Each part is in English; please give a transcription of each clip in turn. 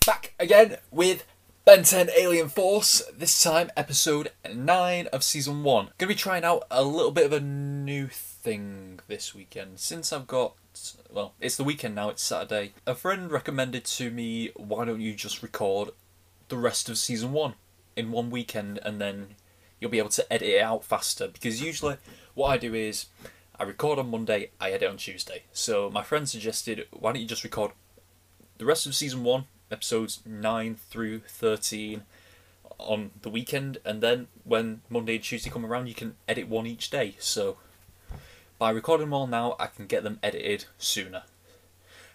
Back again with Ben 10 Alien Force, this time episode 9 of season 1. Gonna be trying out a little bit of a new thing this weekend. Since I've got, well, it's the weekend now, it's Saturday. A friend recommended to me, why don't you just record the rest of season 1 in one weekend and then you'll be able to edit it out faster. Because usually what I do is, I record on Monday, I edit on Tuesday. So my friend suggested, why don't you just record the rest of season 1, episodes 9 through 13 on the weekend, and then when Monday and Tuesday come around you can edit one each day. So by recording them all now I can get them edited sooner,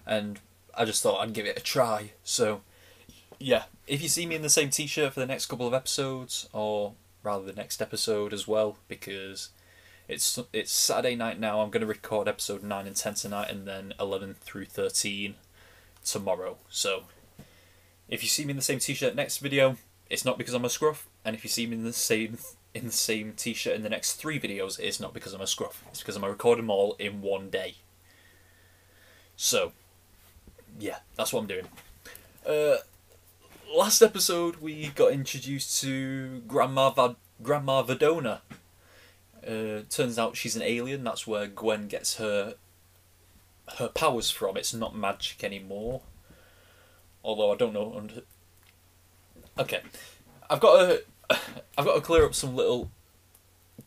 and I just thought I'd give it a try. So yeah, if you see me in the same t-shirt for the next couple of episodes, or rather the next episode as well, because it's Saturday night now, I'm going to record episode 9 and 10 tonight, and then 11 through 13 tomorrow. So if you see me in the same t-shirt next video, it's not because I'm a scruff, and if you see me in the same t-shirt in the next 3 videos, it's not because I'm a scruff. It's because I'm recording them all in one day. So yeah, that's what I'm doing. Last episode we got introduced to Grandma Vadona. Turns out she's an alien. That's where Gwen gets her powers from. It's not magic anymore. Although I don't know. Okay, I've got to clear up some little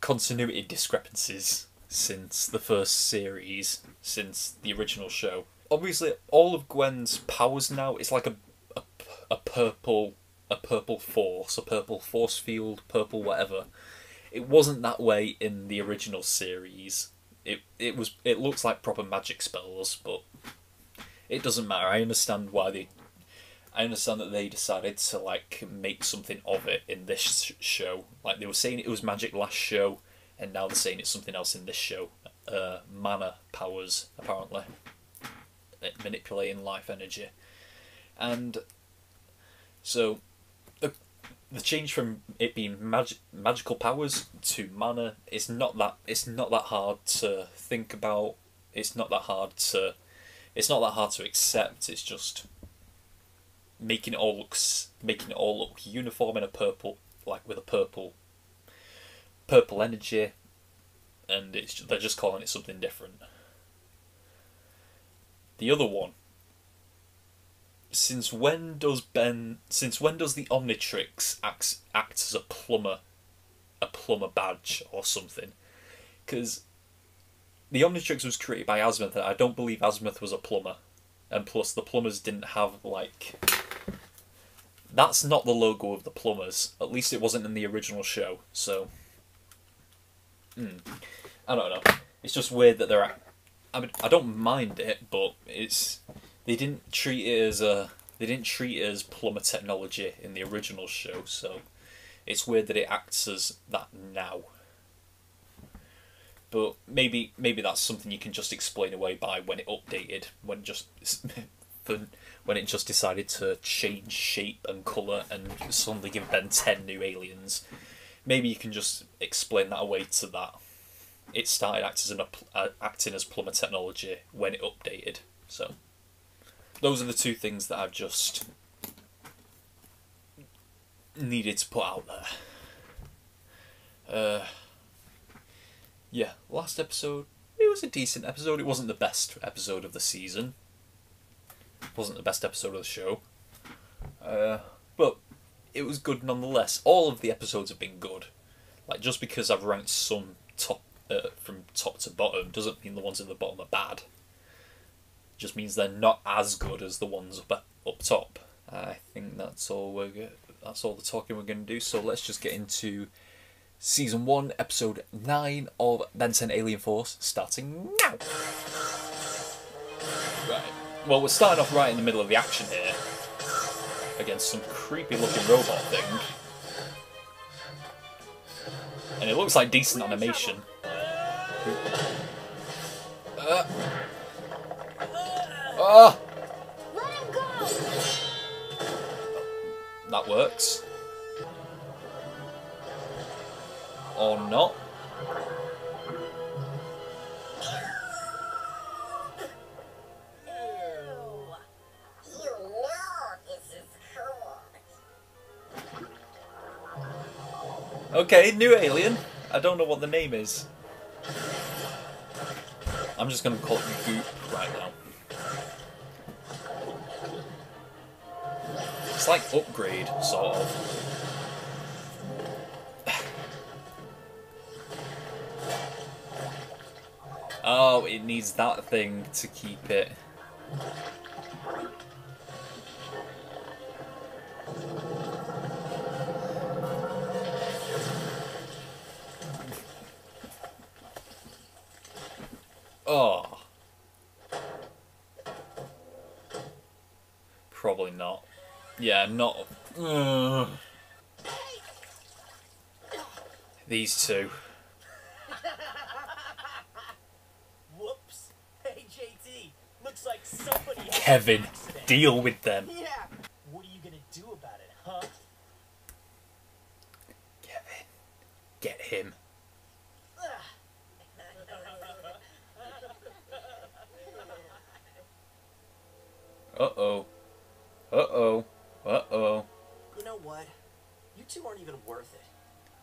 continuity discrepancies since the first series, since the original show. Obviously, all of Gwen's powers now, it's like a purple force, a purple force field, purple whatever. It wasn't that way in the original series. It looks like proper magic spells, but it doesn't matter. I understand that they decided to like make something of it in this show. Like they were saying it was magic last show, and now they're saying it's something else in this show. Mana powers, apparently, manipulating life energy, and so the change from it being magical powers to mana is not that hard to think about. It's not that hard to accept. It's just making it all look uniform in a purple, like with a purple energy, and they're just calling it something different. The other one. Since when does the Omnitrix act as a plumber badge or something? Because the Omnitrix was created by Azimuth, and I don't believe Azimuth was a plumber. And plus, the plumbers didn't have like. That's not the logo of the plumbers. At least it wasn't in the original show. So, I don't know. It's just weird that they're. I mean, I don't mind it, but they didn't treat it as plumber technology in the original show, so it's weird that it acts as that now. But maybe that's something you can just explain away by when it updated, when it just decided to change shape and colour and suddenly give Ben 10 new aliens. Maybe you can just explain that away to that. It started acting as plumber technology when it updated, so. Those are the 2 things that I've just needed to put out there. Yeah, last episode, it was a decent episode. It wasn't the best episode of the season. It wasn't the best episode of the show. But it was good nonetheless. All of the episodes have been good. Like, just because I've ranked some from top to bottom doesn't mean the ones at the bottom are bad. Just means they're not as good as the ones up top. I think that's all the talking we're going to do. So let's just get into season 1, episode 9 of Ben 10 Alien Force, starting now. Right. Well, we're starting off right in the middle of the action here, against some creepy looking robot thing, and it looks like decent animation. Let him go! That works. Or not. Ew. You know this is Okay, new alien. I don't know what the name is. I'm just going to call it Goop right now. It's like Upgrade, sort of. Oh, it needs that thing to keep it. Oh. Probably not. Yeah, not. These two. Whoops. Hey, JT. Looks like somebody had Kevin, an accident. deal with them. Yeah. What are you gonna do about it, huh? Kevin, get him. Uh-oh. Uh-oh. Uh-oh. You know what? You two aren't even worth it.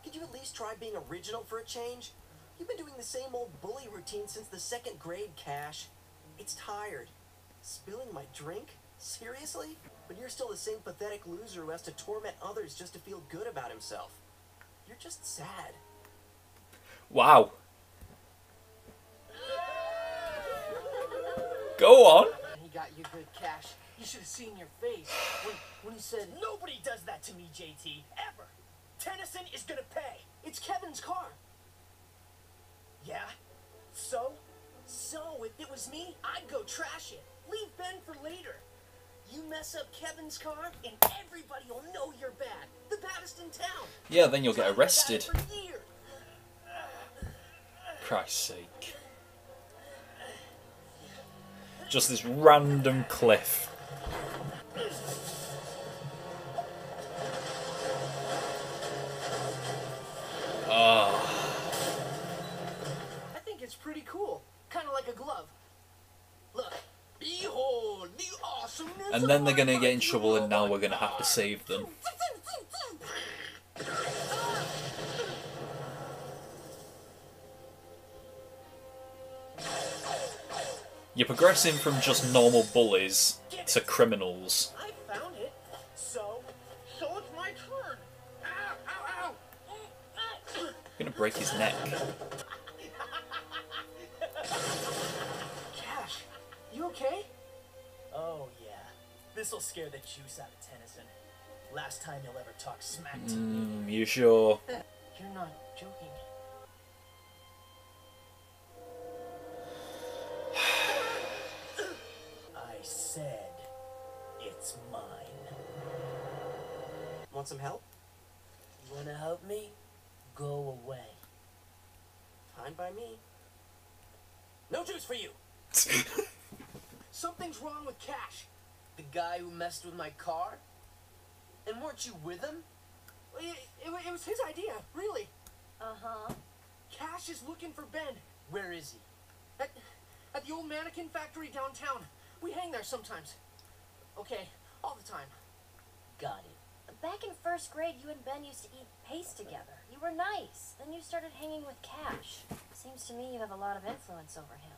Could you at least try being original for a change? You've been doing the same old bully routine since the 2nd grade, Cash. It's tired. Spilling my drink? Seriously? But you're still the same pathetic loser who has to torment others just to feel good about himself. You're just sad. Wow. Go on. He got you good, Cash. You should have seen your face when he said, Nobody does that to me, JT. Ever. Tennyson is gonna pay. "It's Kevin's car." Yeah? So? So, if it was me, I'd go trash it. Leave Ben for later. You mess up Kevin's car, and everybody will know you're bad. The baddest in town. Yeah, then you'll get arrested. For years. Christ's sake. Just this random cliff. I think it's pretty cool. Kind of like a glove. Look. Behold the awesomeness. And then they're gonna get in trouble and now we're gonna have to save them. You're progressing from just normal bullies to criminals. I found it. So it's my turn. Ow, ow, ow. I'm gonna break his neck. Cash, you okay? Oh, yeah. This'll scare the juice out of Tennyson. Last time he'll ever talk smack to me. You sure? You're not joking. I said it's mine. Want some help? You wanna help me? Go away. Fine by me. No juice for you! Something's wrong with Cash. The guy who messed with my car? And weren't you with him? It was his idea, really. Uh-huh. Cash is looking for Ben Where is he? at the old mannequin factory downtown. We hang there sometimes. Okay, all the time. Got it. Back in 1st grade, you and Ben used to eat paste together. You were nice. Then you started hanging with Cash. Seems to me you have a lot of influence over him.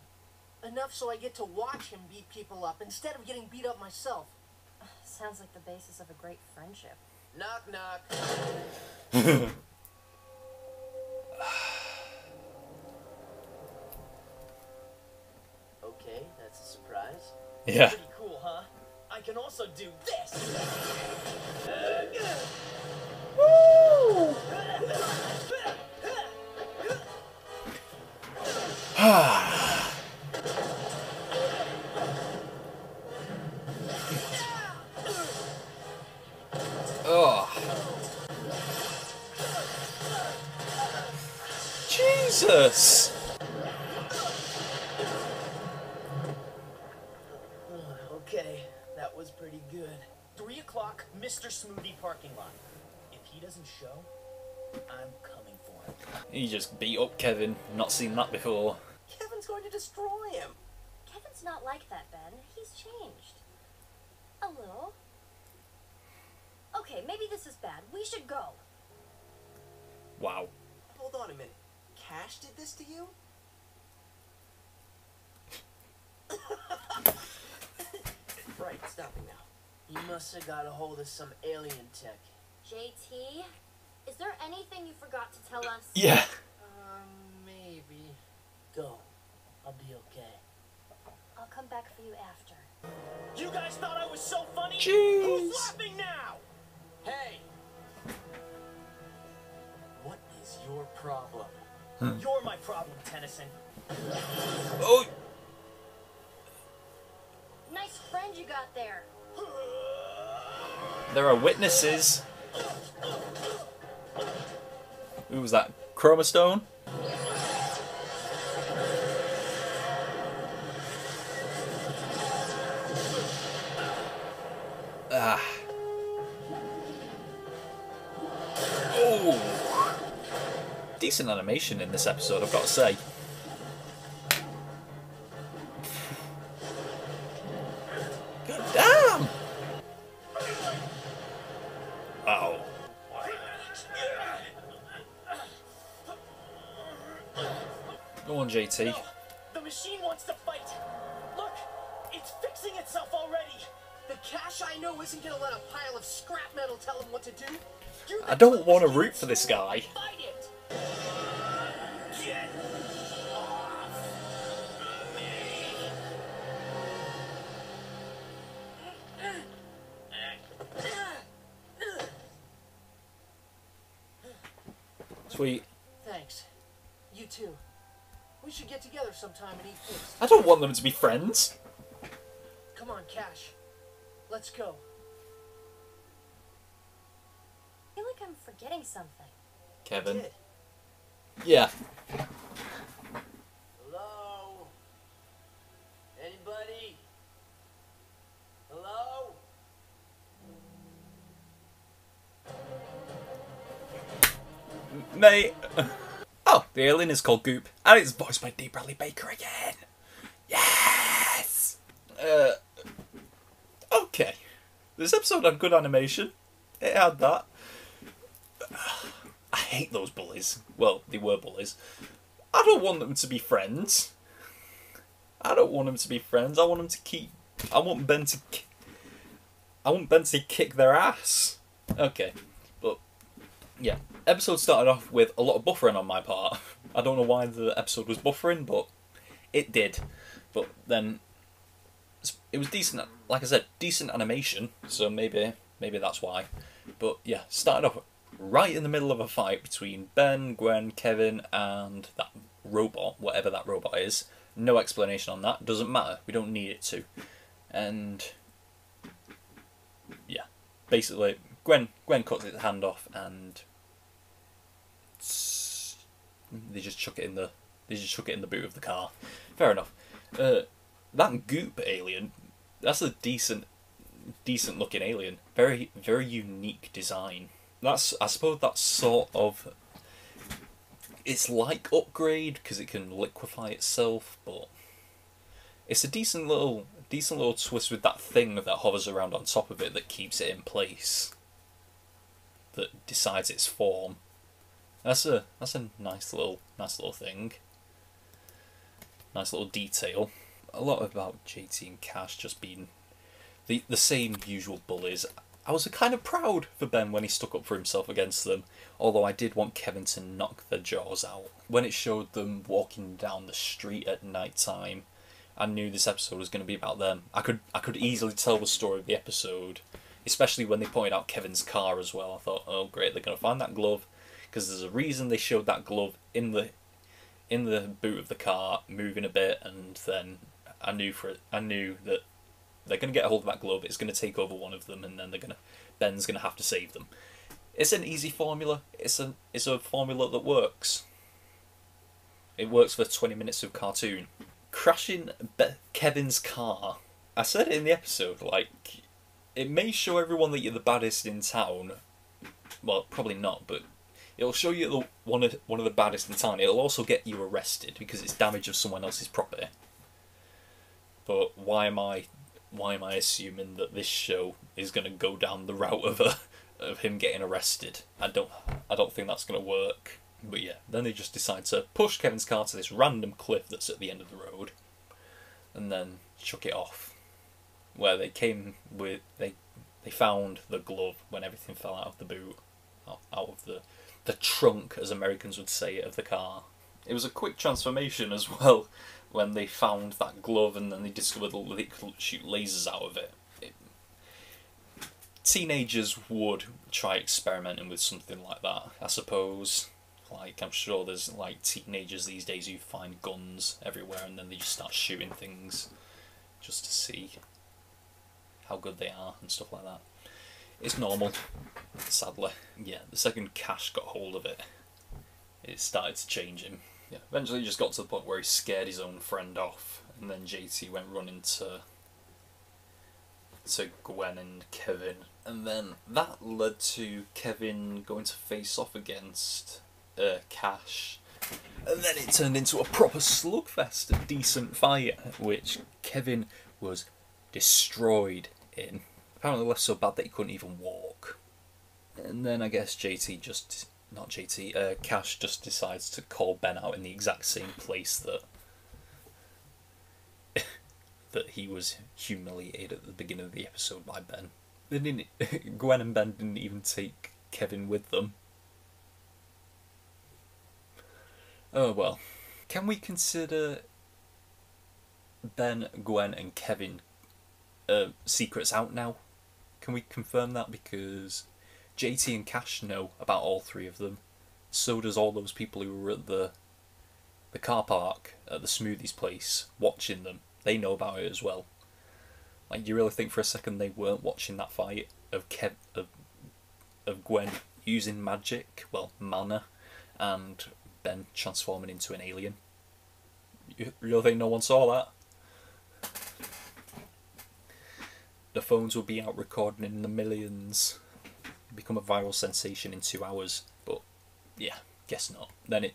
Enough so I get to watch him beat people up instead of getting beat up myself. Sounds like the basis of a great friendship. Knock, knock. Okay, that's a surprise. Yeah. Pretty cool, huh? I can also do this. Oh. Jesus. Okay, that was pretty good. 3 o'clock, Mr. Smoothie parking lot. If he doesn't show, I'm coming for him. He just beat up Kevin. Not seen that before. Kevin's going to destroy him. Kevin's not like that, Ben. He's changed. A little. Okay, maybe this is bad. We should go. Wow. Hold on a minute. Cash did this to you? Right, stopping now. He must have got a hold of some alien tech. JT, is there anything you forgot to tell us? Yeah. Maybe. Go. I'll be okay. I'll come back for you after. You guys thought I was so funny? Jeez. Who's laughing now? Hey! What is your problem? You're my problem, Tennyson. Oh. Nice friend you got there. There are witnesses. Who was that? Chroma Stone? Ah. Oh. Decent animation in this episode, I've got to say. God damn! Wow. Go on, JT. The machine wants to fight. Look, it's fixing itself already. The Cash I know isn't gonna let a pile of scrap metal tell him what to do. You're the I don't want to toughest root for this guy. Fight it! Get off me. Sweet. Thanks. You too. We should get together sometime and eat pizza. I don't want them to be friends. Come on, Cash. Let's go. I feel like I'm forgetting something. Kevin. Did. Yeah. Hello? Anybody? Hello? Mate. Oh, the alien is called Goop. And it's voiced by D. Bradley Baker again. Yes! Okay. This episode had good animation. It had that. I hate those bullies. Well, they were bullies. I don't want them to be friends. I don't want them to be friends. I want them to keep... I want Ben to kick their ass. Okay. But, yeah. Episode started off with a lot of buffering on my part. I don't know why the episode was buffering, but it did. But then it was decent. Like I said, decent animation. So maybe that's why. But yeah, started off right in the middle of a fight between Ben, Gwen, Kevin, and that robot, whatever that robot is. No explanation on that. Doesn't matter. We don't need it to. And yeah, basically, Gwen cuts its hand off, and they just chuck it in the boot of the car. Fair enough. That Goop alien, that's a decent looking alien. Very, very unique design. I suppose that's sort of, it's like Upgrade because it can liquefy itself, but it's a decent little twist with that thing that hovers around on top of it that keeps it in place, that decides its form. That's a nice little thing. Nice little detail. A lot about JT and Cash just being the same usual bullies. I was kind of proud for Ben when he stuck up for himself against them, although I did want Kevin to knock their jaws out. When it showed them walking down the street at night time, I knew this episode was going to be about them. I could easily tell the story of the episode, especially when they pointed out Kevin's car as well. I thought, oh great, they're going to find that glove, because there's a reason they showed that glove in the boot of the car moving a bit, and then I knew that they're going to get a hold of that glove, it's going to take over one of them, and then Ben's going to have to save them. It's an easy formula. It's a formula that works. It works for 20 minutes of cartoon. Crashing Kevin's car. I said it in the episode, like, it may show everyone that you're the baddest in town. Well, probably not, but it'll show you one of the baddest in town. It'll also get you arrested because it's damage of someone else's property. But why am I assuming that this show is going to go down the route of him getting arrested? I don't I don't think that's going to work. But yeah, then they just decide to push Kevin's car to this random cliff that's at the end of the road, and then chuck it off. Where they came with, they found the glove when everything fell out of the boot, out of the trunk, as Americans would say, of the car. It was a quick transformation as well, when they found that glove and then they discovered that they could shoot lasers out of it. Teenagers would try experimenting with something like that, I suppose. Like, I'm sure there's like teenagers these days who find guns everywhere and then they just start shooting things just to see how good they are and stuff like that. It's normal, sadly. Yeah, the second Cash got hold of it, it started to change him. Yeah, eventually he just got to the point where he scared his own friend off, and then JT went running to Gwen and Kevin, and then that led to Kevin going to face off against Cash, and then it turned into a proper slugfest, a decent fight, which Kevin was destroyed in. Apparently left so bad that he couldn't even walk. And then I guess Cash just decides to call Ben out in the exact same place that he was humiliated at the beginning of the episode by Ben. Gwen and Ben didn't even take Kevin with them. Oh well. Can we consider Ben, Gwen and Kevin secrets out now? Can we confirm that? Because JT and Cash know about all three of them. So does all those people who were at the car park at the Smoothies place watching them. They know about it as well. Like, you really think for a second they weren't watching that fight of Gwen using magic, well, mana, and Ben transforming into an alien? You really think no one saw that? The phones will be out recording in the millions. Become a viral sensation in 2 hours. But yeah, guess not. Then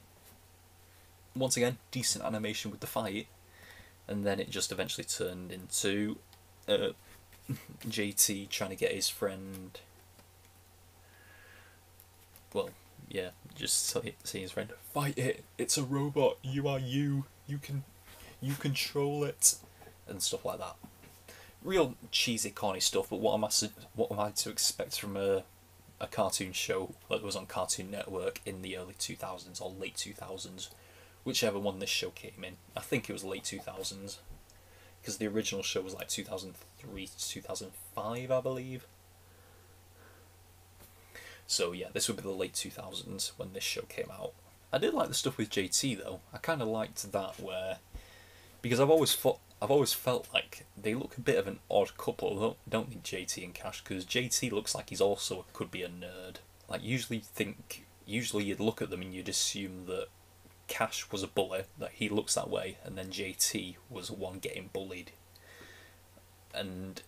once again, decent animation with the fight, and then it just eventually turned into JT trying to get his friend. Well, yeah, just seeing his friend, fight it. It's a robot. You are you. You control it, and stuff like that. Real cheesy, corny stuff. But what am I to expect from a cartoon show that was on Cartoon Network in the early 2000s or late 2000s, whichever one this show came in. I think it was late 2000s, because the original show was like 2003 to 2005, I believe. So yeah, this would be the late 2000s when this show came out. I did like the stuff with JT though. I kind of liked that because I've always felt like they look a bit of an odd couple, don't they, JT and Cash? Because JT looks like he's also could be a nerd. Like, usually you'd look at them and you'd assume that Cash was a bully, that he looks that way, and then JT was the one getting bullied. And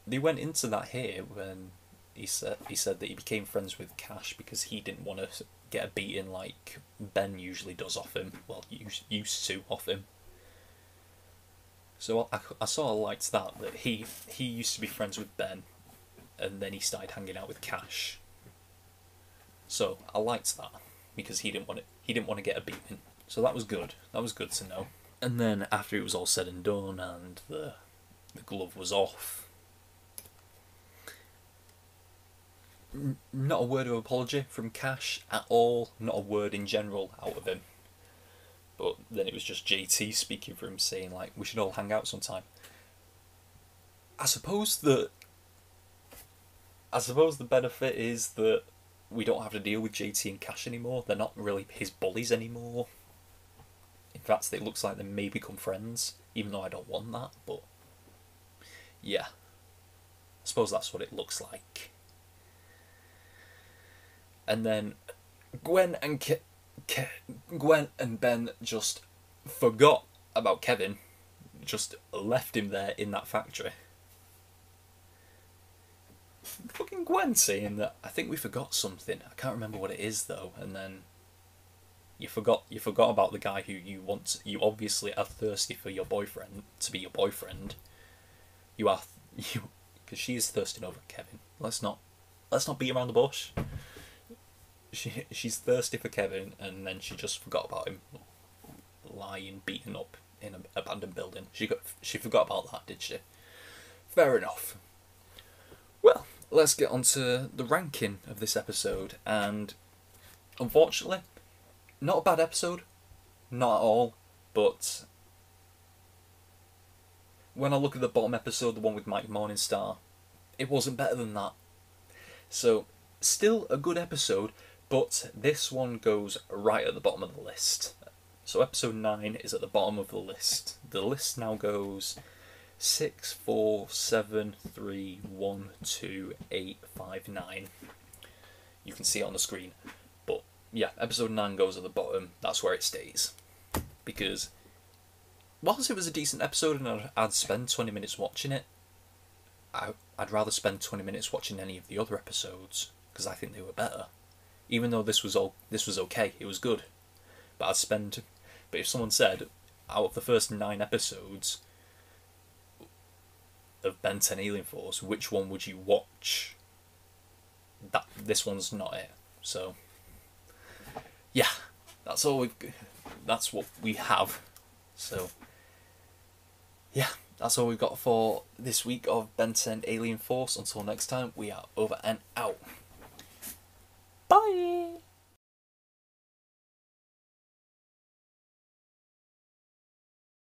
they went into that here when he said that he became friends with Cash because he didn't want to get a beating like Ben usually does off him. Well, used to off him. So I sort of liked that he used to be friends with Ben, and then he started hanging out with Cash. So I liked that because he didn't want to get a beating. So that was good. That was good to know. And then after it was all said and done and the glove was off, not a word of apology from Cash at all. Not a word in general out of him. But then it was just JT speaking for him, saying like, we should all hang out sometime. I suppose the benefit is that we don't have to deal with JT and Cash anymore. They're not really his bullies anymore. In fact, it looks like they may become friends, even though I don't want that. But yeah, I suppose that's what it looks like. And then Gwen and Ben just forgot about Kevin, just left him there in that factory. Fucking Gwen saying that, I think we forgot something. I can't remember what it is though. And then you forgot about the guy who you obviously are thirsty for your boyfriend to be your boyfriend. Because she is thirsting over Kevin. Let's not beat around the bush. she's thirsty for Kevin, and then she just forgot about him lying, beaten up in an abandoned building. She forgot about that, did she? Fair enough. Well, let's get on to the ranking of this episode, and unfortunately, not a bad episode, not at all, but when I look at the bottom episode, the one with Mike Morningstar, it wasn't better than that. So, still a good episode, but this one goes right at the bottom of the list. So episode 9 is at the bottom of the list. The list now goes 6, 4, 7, 3, 1, 2, 8, 5, 9. You can see it on the screen. But yeah, episode 9 goes at the bottom. That's where it stays. Because whilst it was a decent episode and I'd spend 20 minutes watching it, I'd rather spend 20 minutes watching any of the other episodes, because I think they were better. Even though this was okay, it was good. But if someone said, out of the first 9 episodes of Ben 10 Alien Force, which one would you watch? This one's not it. So, yeah, that's what we have. So, yeah, that's all we've got for this week of Ben 10 Alien Force. Until next time, we are over and out. Bye!